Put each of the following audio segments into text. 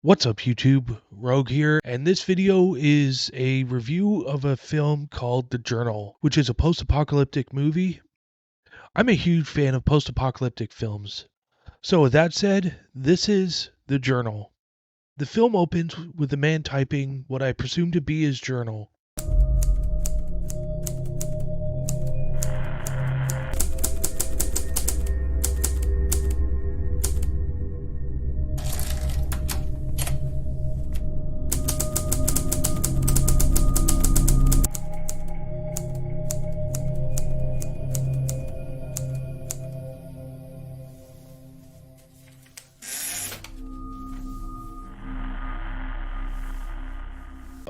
What's up YouTube? Rogue here, and this video is a review of a film called The Journal, which is a post-apocalyptic movie. I'm a huge fan of post-apocalyptic films. So with that said, this is The Journal. The film opens with a man typing what I presume to be his journal.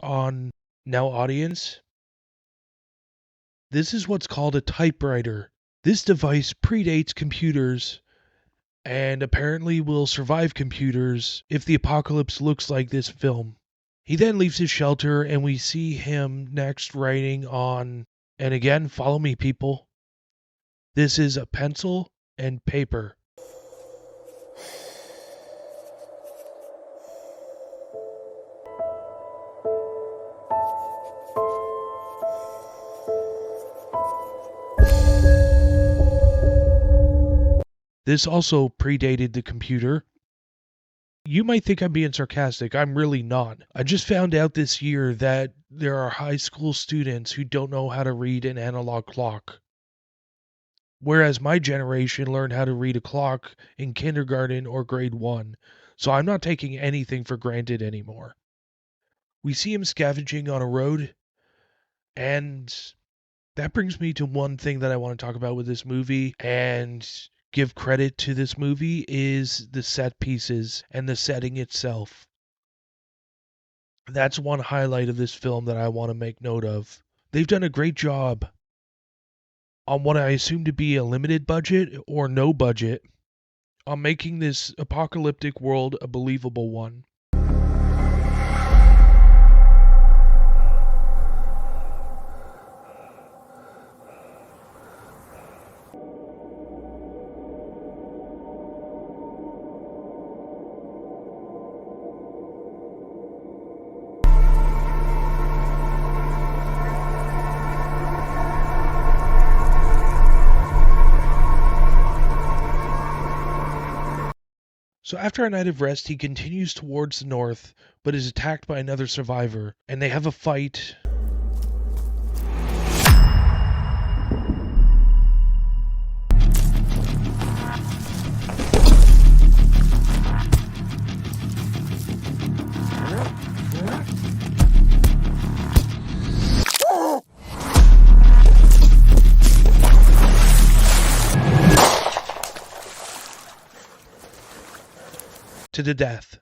On Now Audience. This is what's called a typewriter. This device predates computers and apparently will survive computers if the apocalypse looks like this film. He then leaves his shelter and we see him next writing on, and again, follow me people. This is a pencil and paper. This also predated the computer. You might think I'm being sarcastic. I'm really not. I just found out this year that there are high school students who don't know how to read an analog clock. Whereas my generation learned how to read a clock in kindergarten or grade 1. So I'm not taking anything for granted anymore. We see him scavenging on a road, and that brings me to one thing that I want to talk about with this movie and give credit to this movie is the set pieces and the setting itself. That's one highlight of this film that I want to make note of. They've done a great job on what I assume to be a limited budget or no budget on making this apocalyptic world a believable one. So after a night of rest, he continues towards the north, but is attacked by another survivor, and they have a fight. To the death.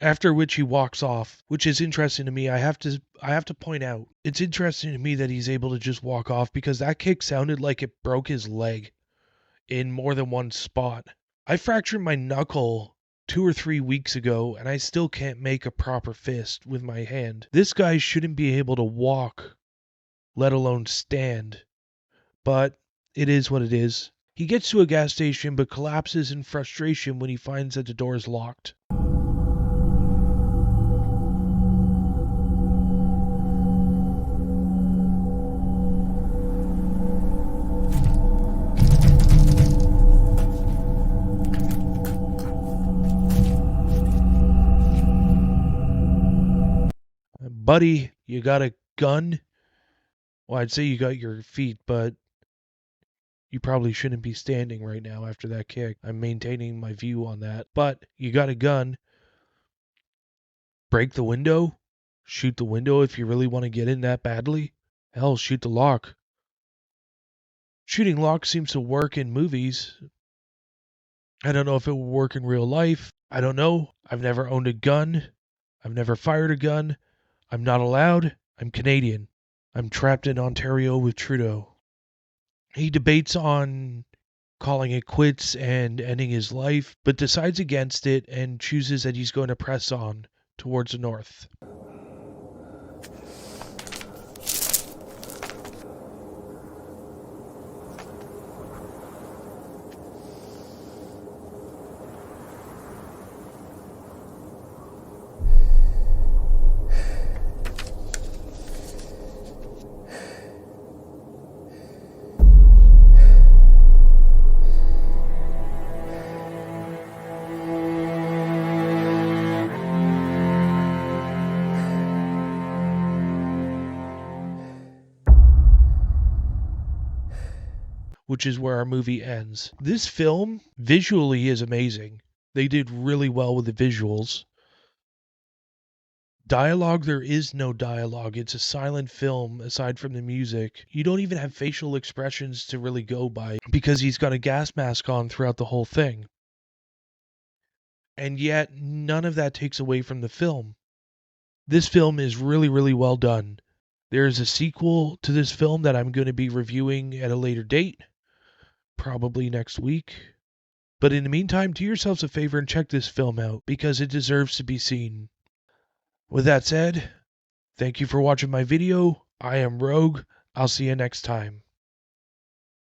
After which he walks off, which is interesting to me. I have to point out, it's interesting to me that he's able to just walk off because that kick sounded like it broke his leg in more than one spot. I fractured my knuckle 2 or 3 weeks ago and I still can't make a proper fist with my hand. This guy shouldn't be able to walk, let alone stand. But it is what it is. He gets to a gas station but collapses in frustration when he finds that the door is locked. Buddy, you got a gun? Well, I'd say you got your feet, but you probably shouldn't be standing right now after that kick. I'm maintaining my view on that. But you got a gun. Break the window? Shoot the window if you really want to get in that badly? Hell, shoot the lock. Shooting locks seems to work in movies. I don't know if it will work in real life. I don't know. I've never owned a gun. I've never fired a gun. I'm not allowed. I'm Canadian. I'm trapped in Ontario with Trudeau. He debates on calling it quits and ending his life, but decides against it and chooses that he's going to press on towards the north. which is where our movie ends. This film visually is amazing. They did really well with the visuals. Dialogue, there is no dialogue. It's a silent film aside from the music. You don't even have facial expressions to really go by because he's got a gas mask on throughout the whole thing. And yet, none of that takes away from the film. This film is really, really well done. There's a sequel to this film that I'm going to be reviewing at a later date, probably next week. But in the meantime, do yourselves a favor and check this film out because it deserves to be seen. With that said, thank you for watching my video. I am Rogue. I'll see you next time.